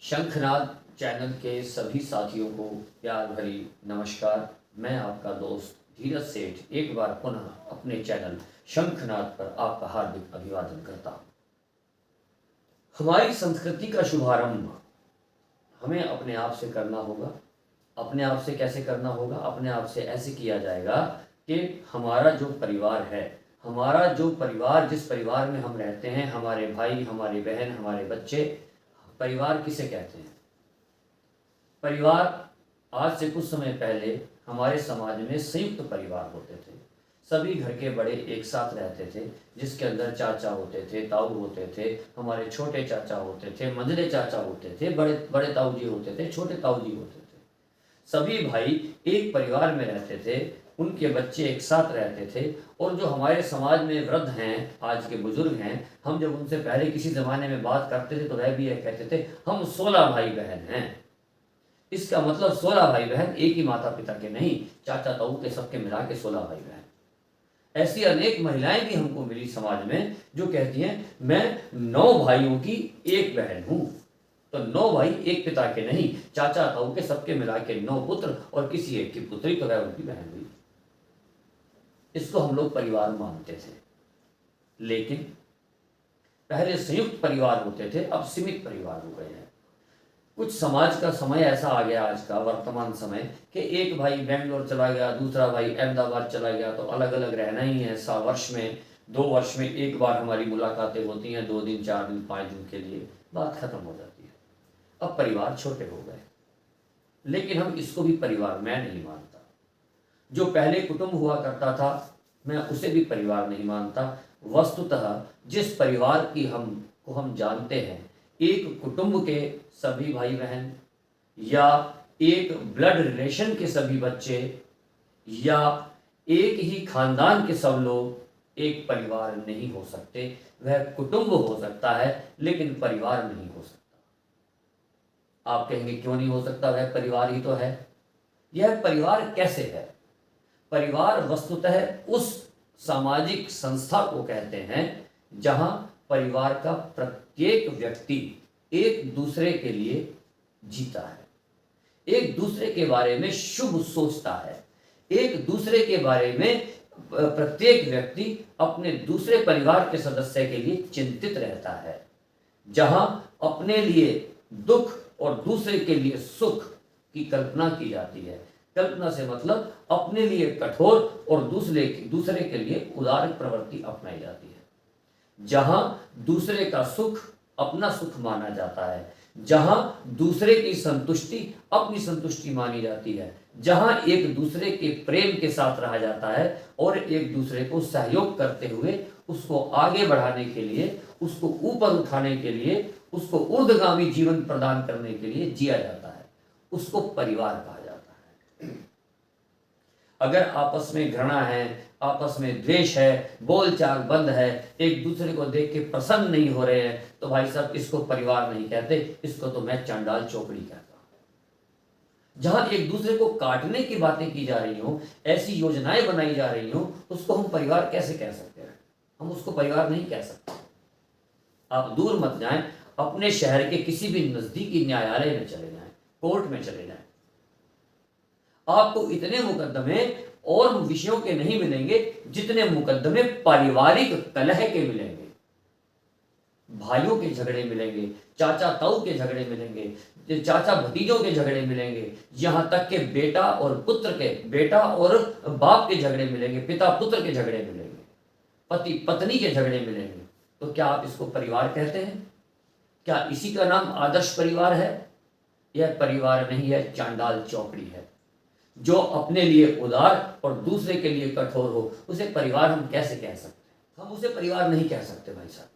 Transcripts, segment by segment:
शंखनाद चैनल के सभी साथियों को प्यार भरी नमस्कार। मैं आपका दोस्त धीरज सेठ एक बार पुनः अपने चैनल शंखनाद पर आपका हार्दिक अभिवादन करता हूँ। हमारी संस्कृति का शुभारंभ हमें अपने आप से करना होगा। अपने आप से कैसे करना होगा? अपने आप से ऐसे किया जाएगा कि हमारा जो परिवार है, हमारा जो परिवार, जिस परिवार में हम रहते हैं, हमारे भाई, हमारी बहन, हमारे बच्चे, परिवार किसे कहते हैं? परिवार आज से कुछ समय पहले हमारे समाज में संयुक्त परिवार होते थे। सभी घर के बड़े एक साथ रहते थे, जिसके अंदर चाचा होते थे, ताऊ होते थे, हमारे छोटे चाचा होते थे, मंझले चाचा होते थे, बड़े बड़े ताऊ जी होते थे, छोटे ताऊ जी होते थे। सभी भाई एक परिवार में रहते थे, उनके बच्चे एक साथ रहते थे। और जो हमारे समाज में वृद्ध हैं, आज के बुजुर्ग हैं, हम जब उनसे पहले किसी ज़माने में बात करते थे तो वह भी यह कहते थे, हम 16 भाई बहन हैं। इसका मतलब 16 भाई बहन एक ही माता पिता के नहीं, चाचा ताऊ के सबके मिला के 16 भाई बहन। ऐसी अनेक महिलाएं भी हमको मिली समाज में जो कहती हैं, मैं 9 भाइयों की एक बहन हूं। तो 9 भाई एक पिता के नहीं, चाचा ताऊ के सबके मिला के 9 पुत्र और किसी एक की पुत्री, तो वह उनकी बहन हुई। इसको हम लोग परिवार मानते थे। लेकिन पहले संयुक्त परिवार होते थे, अब सीमित परिवार हो गए हैं। कुछ समाज का समय ऐसा आ गया, आज का वर्तमान समय, कि एक भाई बेंगलोर चला गया, दूसरा भाई अहमदाबाद चला गया, तो अलग अलग रहना ही है। वर्ष में 2 वर्ष में एक बार हमारी मुलाकातें होती हैं, 2 दिन 4 दिन 5 दिन के लिए, बात खत्म हो जाती है। अब परिवार छोटे हो गए। लेकिन हम इसको भी परिवार मैं नहीं मानता। जो पहले कुटुंब हुआ करता था, मैं उसे भी परिवार नहीं मानता। वस्तुतः जिस परिवार की हम जानते हैं, एक कुटुंब के सभी भाई बहन, या एक ब्लड रिलेशन के सभी बच्चे, या एक ही खानदान के सब लोग एक परिवार नहीं हो सकते। वह कुटुंब हो सकता है, लेकिन परिवार नहीं हो सकता। आप कहेंगे क्यों नहीं हो सकता? वह परिवार ही तो है। यह परिवार कैसे है? परिवार वस्तुतः उस सामाजिक संस्था को कहते हैं जहां परिवार का प्रत्येक व्यक्ति एक दूसरे के लिए जीता है, एक दूसरे के बारे में शुभ सोचता है, एक दूसरे के बारे में प्रत्येक व्यक्ति अपने दूसरे परिवार के सदस्य के लिए चिंतित रहता है, जहां अपने लिए दुख और दूसरे के लिए सुख की कल्पना की जाती है। कल्पना से मतलब अपने लिए कठोर और दूसरे के लिए उदार प्रवृत्ति अपनाई जाती है। जहां दूसरे का सुख अपना सुख माना जाता है, जहां दूसरे की संतुष्टि अपनी संतुष्टि मानी जाती है, जहां एक दूसरे के प्रेम के साथ रहा जाता है और एक दूसरे को सहयोग करते हुए उसको आगे बढ़ाने के लिए, उसको ऊपर उठाने के लिए, उसको ऊर्ध्वगामी जीवन प्रदान करने के लिए जिया जाता है, उसको परिवार कहा जाता है। अगर आपस में घृणा है, आपस में द्वेष है, बोलचाल बंद है, एक दूसरे को देख के प्रसन्न नहीं हो रहे हैं, तो भाई साहब इसको परिवार नहीं कहते, इसको तो मैं चांडाल चौकड़ी कहता हूं। जहां एक दूसरे को काटने की बातें की जा रही हो, ऐसी योजनाएं बनाई जा रही हो, उसको हम परिवार कैसे कह सकते हैं? हम उसको परिवार नहीं कह सकते। आप दूर मत जाएं, अपने शहर के किसी भी नजदीकी न्यायालय में चले जाएं, कोर्ट में चले जाएं, आपको इतने मुकदमे और विषयों के नहीं मिलेंगे जितने मुकदमे पारिवारिक कलह के मिलेंगे। भाइयों के झगड़े मिलेंगे, चाचा ताऊ के झगड़े मिलेंगे, चाचा भतीजों के झगड़े मिलेंगे, यहां तक के बेटा और बाप के झगड़े मिलेंगे, पिता पुत्र के झगड़े मिलेंगे, पति पत्नी के झगड़े मिलेंगे। तो क्या आप इसको परिवार कहते हैं? क्या इसी का नाम आदर्श परिवार है? यह परिवार नहीं है, चांडाल चौकड़ी है। जो अपने लिए उदार और दूसरे के लिए कठोर हो, उसे परिवार हम कैसे कह सकते हैं? हम उसे परिवार नहीं कह सकते भाई साहब।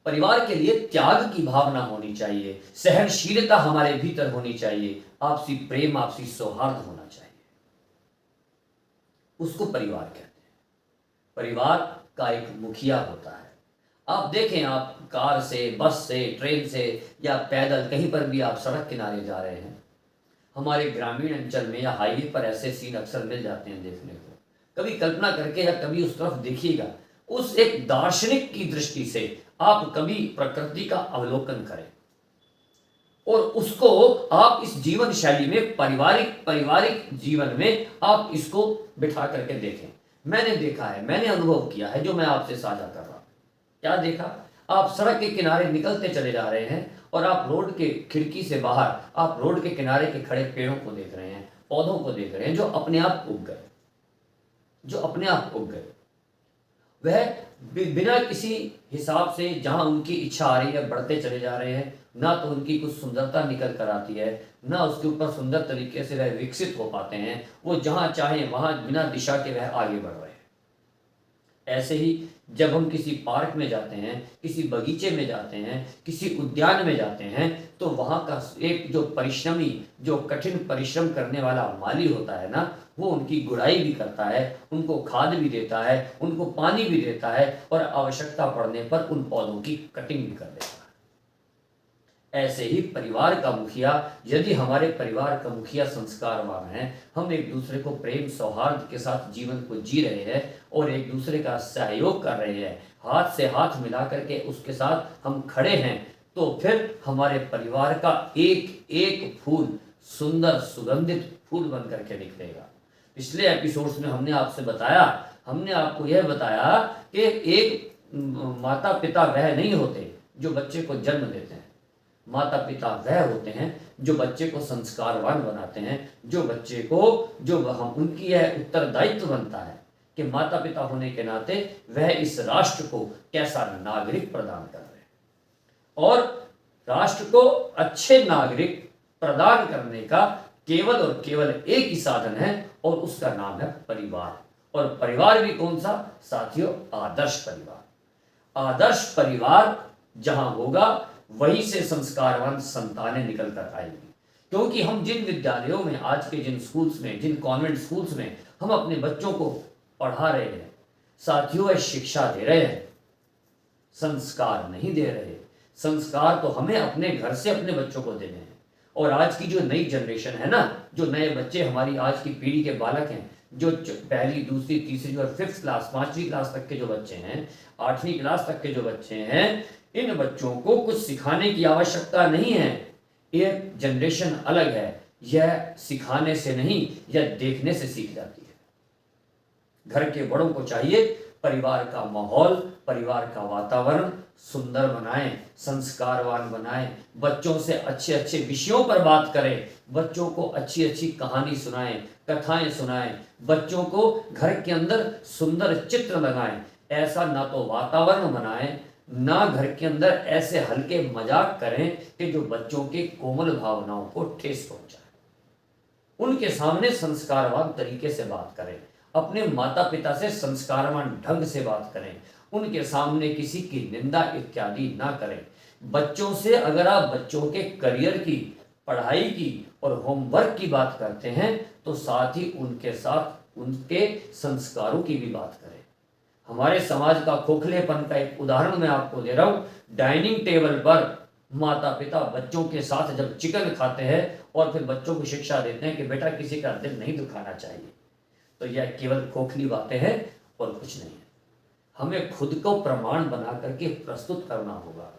परिवार के लिए त्याग की भावना होनी चाहिए, सहनशीलता हमारे भीतर होनी चाहिए, आपसी प्रेम, आपसी सौहार्द होना चाहिए, उसको परिवार कहते हैं। परिवार का एक मुखिया होता है। आप देखें, आप कार से, बस से, ट्रेन से या पैदल कहीं पर भी आप सड़क किनारे जा रहे हैं, हमारे ग्रामीण अंचल में या हाईवे पर ऐसे सीन अक्सर मिल जाते हैं देखने को। कभी कल्पना करके या कभी उस तरफ देखिएगा, उस एक दार्शनिक की दृष्टि से आप कभी प्रकृति का अवलोकन करें और उसको आप इस जीवन शैली में पारिवारिक जीवन में आप इसको बिठा करके देखें। मैंने देखा है, मैंने अनुभव किया है, जो मैं आपसे साझा कर रहा हूं। क्या देखा? आप सड़क के किनारे निकलते चले जा रहे हैं और आप रोड के खिड़की से बाहर आप रोड के किनारे के खड़े पेड़ों को देख रहे हैं, पौधों को देख रहे हैं जो अपने आप उग गए, वह बिना किसी हिसाब से जहां उनकी इच्छा आ रही है बढ़ते चले जा रहे हैं। ना तो उनकी कुछ सुंदरता निकल कर आती है, ना उसके ऊपर सुंदर तरीके से वह विकसित हो पाते हैं। वो जहां चाहे वहां बिना दिशा के वह आगे बढ़ रहे हैं। ऐसे ही जब हम किसी पार्क में जाते हैं, किसी बगीचे में जाते हैं, किसी उद्यान में जाते हैं, तो वहाँ का एक जो परिश्रमी, जो कठिन परिश्रम करने वाला माली होता है ना, वो उनकी गुड़ाई भी करता है, उनको खाद भी देता है, उनको पानी भी देता है और आवश्यकता पड़ने पर उन पौधों की कटिंग भी कर देता है। ऐसे ही परिवार का मुखिया, यदि हमारे परिवार का मुखिया संस्कारवान है, हम एक दूसरे को प्रेम सौहार्द के साथ जीवन को जी रहे हैं और एक दूसरे का सहयोग कर रहे हैं, हाथ से हाथ मिला करके उसके साथ हम खड़े हैं, तो फिर हमारे परिवार का एक एक फूल सुंदर सुगंधित फूल बन करके निकलेगा। पिछले एपिसोड्स में हमने आपको यह बताया कि एक माता पिता वह नहीं होते जो बच्चे को जन्म देते हैं। माता पिता वह होते हैं जो बच्चे को संस्कारवान बनाते हैं, हम उनकी यह उत्तरदायित्व बनता है कि माता पिता होने के नाते वह इस राष्ट्र को कैसा नागरिक प्रदान कर रहे हैं। और राष्ट्र को अच्छे नागरिक प्रदान करने का केवल और केवल एक ही साधन है और उसका नाम है परिवार। और परिवार भी कौन सा साथियों? आदर्श परिवार। आदर्श परिवार जहां होगा वहीं से संस्कारवान संतानें निकल कर आएंगी। क्योंकि हम जिन विद्यालयों में, आज के जिन स्कूल्स में, जिन कॉन्वेंट स्कूल्स में हम अपने बच्चों को पढ़ा रहे हैं साथियों, वह शिक्षा दे रहे हैं, संस्कार नहीं दे रहे। संस्कार तो हमें अपने घर से अपने बच्चों को देने हैं। और आज की जो नई जनरेशन है ना, जो नए बच्चे, हमारी आज की पीढ़ी के बालक हैं, जो पहली, दूसरी, तीसरी और 5th क्लास, 5वीं क्लास तक के जो बच्चे हैं, 8वीं क्लास तक के जो बच्चे हैं, इन बच्चों को कुछ सिखाने की आवश्यकता नहीं है। एक जनरेशन अलग है, यह सिखाने से नहीं, यह देखने से सीख जाती है। घर के बड़ों को चाहिए परिवार का माहौल, परिवार का वातावरण सुंदर बनाएं, संस्कारवान बनाएं, बच्चों से अच्छे अच्छे विषयों पर बात करें, बच्चों को अच्छी अच्छी कहानी सुनाएं, कथाएं सुनाएं, बच्चों को घर के अंदर सुंदर चित्र लगाएं। ऐसा ना तो वातावरण बनाएं, ना घर के अंदर ऐसे हल्के मजाक करें कि जो बच्चों के कोमल भावनाओं को ठेस पहुंचाए। उनके सामने संस्कारवान तरीके से बात करें, अपने माता पिता से संस्कारवान ढंग से बात करें, उनके सामने किसी की निंदा इत्यादि ना करें। बच्चों से अगर आप बच्चों के करियर की, पढ़ाई की और होमवर्क की बात करते हैं, तो साथ ही उनके साथ उनके संस्कारों की भी बात करें। हमारे समाज का खोखलेपन का एक उदाहरण मैं आपको दे रहा हूं। डाइनिंग टेबल पर माता पिता बच्चों के साथ जब चिकन खाते हैं और फिर बच्चों को शिक्षा देते हैं कि बेटा किसी का दिल नहीं दुखाना चाहिए, तो यह केवल खोखली बातें हैं और कुछ नहीं है। हमें खुद को प्रमाण बना करके प्रस्तुत करना होगा,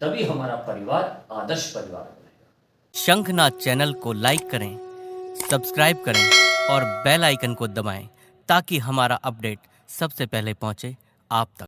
तभी हमारा परिवार आदर्श परिवार बनेगा। शंखनाद चैनल को लाइक करें, सब्सक्राइब करें और बेल आइकन को दबाएं ताकि हमारा अपडेट सबसे पहले पहुंचे आप तक।